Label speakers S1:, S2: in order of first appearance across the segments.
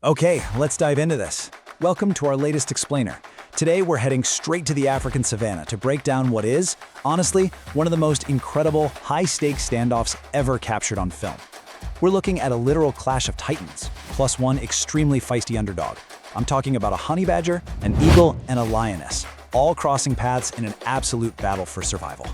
S1: Okay, let's dive into this. Welcome to our latest explainer. Today we're heading straight to the African savannah to break down what is, honestly, one of the most incredible high-stakes standoffs ever captured on film. We're looking at a literal clash of titans, plus one extremely feisty underdog. I'm talking about a honey badger, an eagle, and a lioness, all crossing paths in an absolute battle for survival.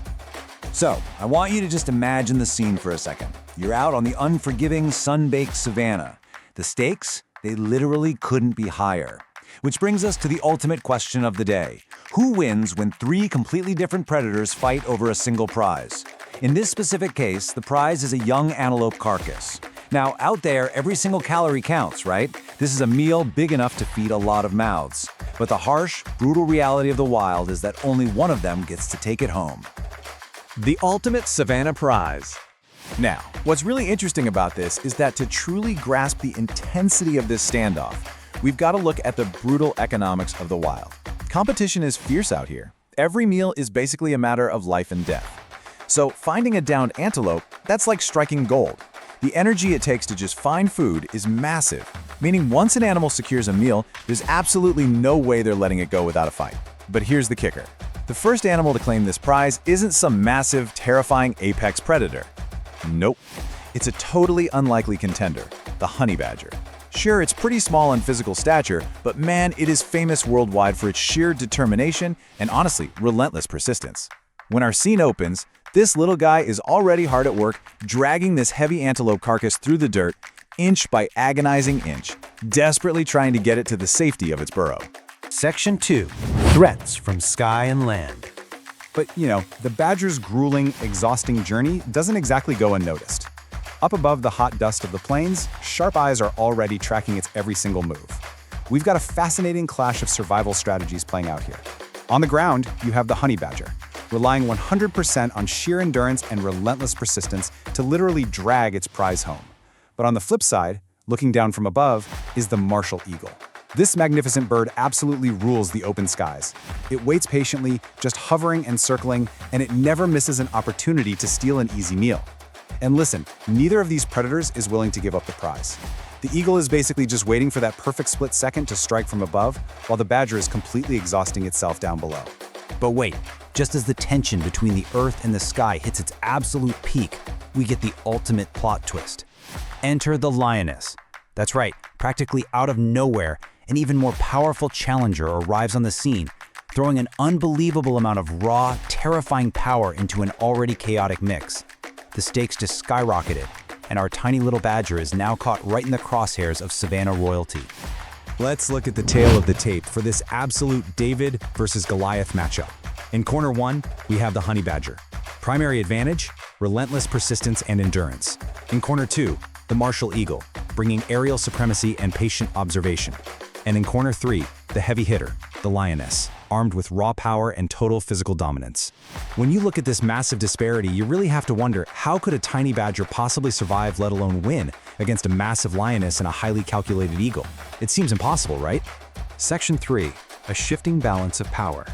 S2: So, I want you to just imagine the scene for a second. You're out on the unforgiving, sun-baked savannah. The stakes? They literally couldn't be higher. Which brings us to the ultimate question of the day. Who wins when three completely different predators fight over a single prize? In this specific case, the prize is a young antelope carcass. Now, out there, every single calorie counts, right? This is a meal big enough to feed a lot of mouths. But the harsh, brutal reality of the wild is that only one of them gets to take it home.
S3: The ultimate savannah prize. Now, what's really interesting about this is that to truly grasp the intensity of this standoff, we've got to look at the brutal economics of the wild. Competition is fierce out here. Every meal is basically a matter of life and death. So finding a downed antelope, that's like striking gold. The energy it takes to just find food is massive, meaning once an animal secures a meal, there's absolutely no way they're letting it go without a fight. But here's the kicker. The first animal to claim this prize isn't some massive, terrifying apex predator. Nope. It's a totally unlikely contender, the honey badger. Sure, it's pretty small in physical stature, but man, it is famous worldwide for its sheer determination and honestly, relentless persistence. When our scene opens, this little guy is already hard at work, dragging this heavy antelope carcass through the dirt, inch by agonizing inch, desperately trying to get it to the safety of its burrow.
S4: Section 2. Threats from sky and land.
S5: But, the badger's grueling, exhausting journey doesn't exactly go unnoticed. Up above the hot dust of the plains, sharp eyes are already tracking its every single move. We've got a fascinating clash of survival strategies playing out here. On the ground, you have the honey badger, relying 100% on sheer endurance and relentless persistence to literally drag its prize home. But on the flip side, looking down from above, is the martial eagle. This magnificent bird absolutely rules the open skies. It waits patiently, just hovering and circling, and it never misses an opportunity to steal an easy meal. And listen, neither of these predators is willing to give up the prize. The eagle is basically just waiting for that perfect split second to strike from above, while the badger is completely exhausting itself down below.
S1: But wait, just as the tension between the earth and the sky hits its absolute peak, we get the ultimate plot twist. Enter the lioness. That's right, practically out of nowhere, an even more powerful challenger arrives on the scene, throwing an unbelievable amount of raw, terrifying power into an already chaotic mix. The stakes just skyrocketed, and our tiny little badger is now caught right in the crosshairs of savannah royalty.
S6: Let's look at the tail of the tape for this absolute David versus Goliath matchup. In corner one, we have the honey badger. Primary advantage, relentless persistence and endurance. In corner two, the martial eagle, bringing aerial supremacy and patient observation. And in corner three, the heavy hitter, the lioness, armed with raw power and total physical dominance. When you look at this massive disparity, you really have to wonder, how could a tiny badger possibly survive, let alone win, against a massive lioness and a highly calculated eagle? It seems impossible, right? Section 3. A shifting balance of power.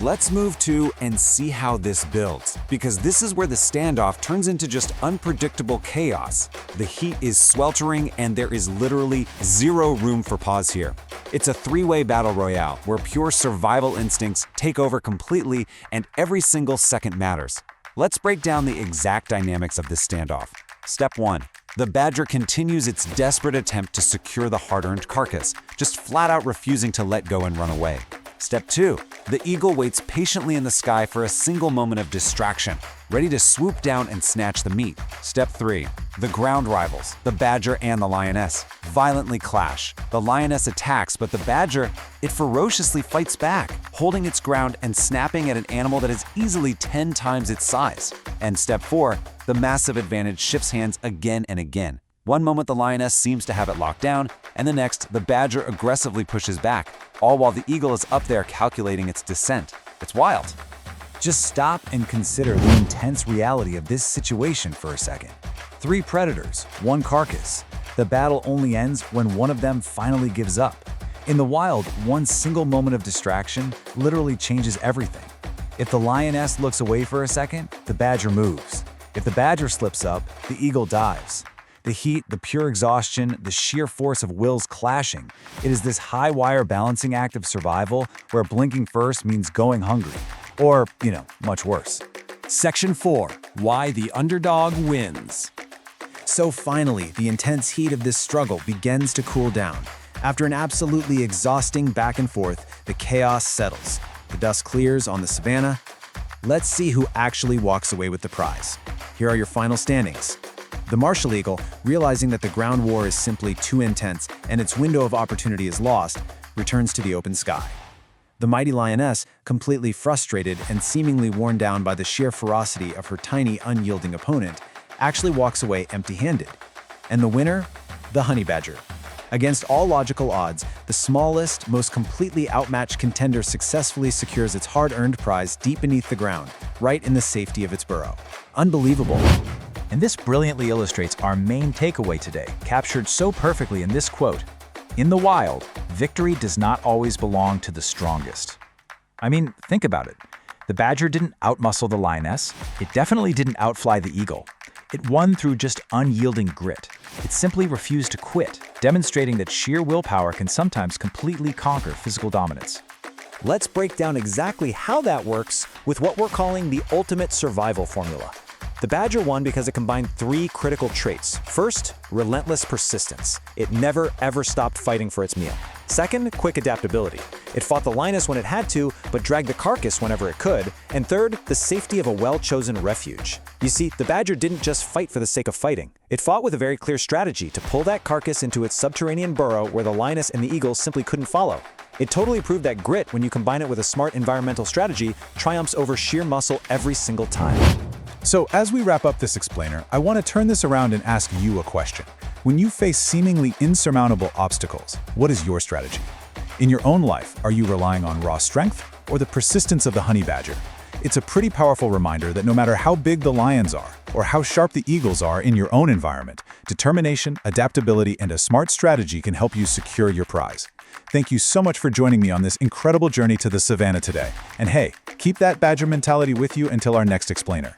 S2: Let's move to and see how this builds, because this is where the standoff turns into just unpredictable chaos. The heat is sweltering and there is literally zero room for pause here. It's a three-way battle royale where pure survival instincts take over completely and every single second matters. Let's break down the exact dynamics of this standoff. Step 1. The badger continues its desperate attempt to secure the hard-earned carcass, just flat out refusing to let go and run away. Step 2. The eagle waits patiently in the sky for a single moment of distraction, ready to swoop down and snatch the meat. Step 3. The ground rivals, the badger and the lioness, violently clash. The lioness attacks, but the badger, it ferociously fights back, holding its ground and snapping at an animal that is easily 10 times its size. And Step 4. The massive advantage shifts hands again and again. One moment the lioness seems to have it locked down, and the next, the badger aggressively pushes back, all while the eagle is up there calculating its descent. It's wild.
S1: Just stop and consider the intense reality of this situation for a second. 3 predators, 1 carcass. The battle only ends when one of them finally gives up. In the wild, one single moment of distraction literally changes everything. If the lioness looks away for a second, the badger moves. If the badger slips up, the eagle dives.
S2: The heat, the pure exhaustion, the sheer force of wills clashing. It is this high-wire balancing act of survival where blinking first means going hungry. Or, much worse.
S6: Section 4. Why the underdog wins.
S1: So finally, the intense heat of this struggle begins to cool down. After an absolutely exhausting back and forth, the chaos settles. The dust clears on the savannah. Let's see who actually walks away with the prize. Here are your final standings. The martial eagle, realizing that the ground war is simply too intense and its window of opportunity is lost, returns to the open sky. The mighty lioness, completely frustrated and seemingly worn down by the sheer ferocity of her tiny, unyielding opponent, actually walks away empty-handed. And the winner? The honey badger. Against all logical odds, the smallest, most completely outmatched contender successfully secures its hard-earned prize deep beneath the ground, right in the safety of its burrow. Unbelievable.
S7: And this brilliantly illustrates our main takeaway today, captured so perfectly in this quote: "In the wild, victory does not always belong to the strongest." I mean, think about it. The badger didn't outmuscle the lioness. It definitely didn't outfly the eagle. It won through just unyielding grit. It simply refused to quit, demonstrating that sheer willpower can sometimes completely conquer physical dominance.
S6: Let's break down exactly how that works with what we're calling the ultimate survival formula. The badger won because it combined 3 critical traits. First, relentless persistence. It never, ever stopped fighting for its meal. Second, quick adaptability. It fought the lioness when it had to, but dragged the carcass whenever it could. And third, the safety of a well-chosen refuge. You see, the badger didn't just fight for the sake of fighting. It fought with a very clear strategy to pull that carcass into its subterranean burrow where the lioness and the eagle simply couldn't follow. It totally proved that grit, when you combine it with a smart environmental strategy, triumphs over sheer muscle every single time.
S5: So as we wrap up this explainer, I want to turn this around and ask you a question. When you face seemingly insurmountable obstacles, what is your strategy? In your own life, are you relying on raw strength or the persistence of the honey badger? It's a pretty powerful reminder that no matter how big the lions are or how sharp the eagles are in your own environment, determination, adaptability, and a smart strategy can help you secure your prize. Thank you so much for joining me on this incredible journey to the savannah today. And hey, keep that badger mentality with you until our next explainer.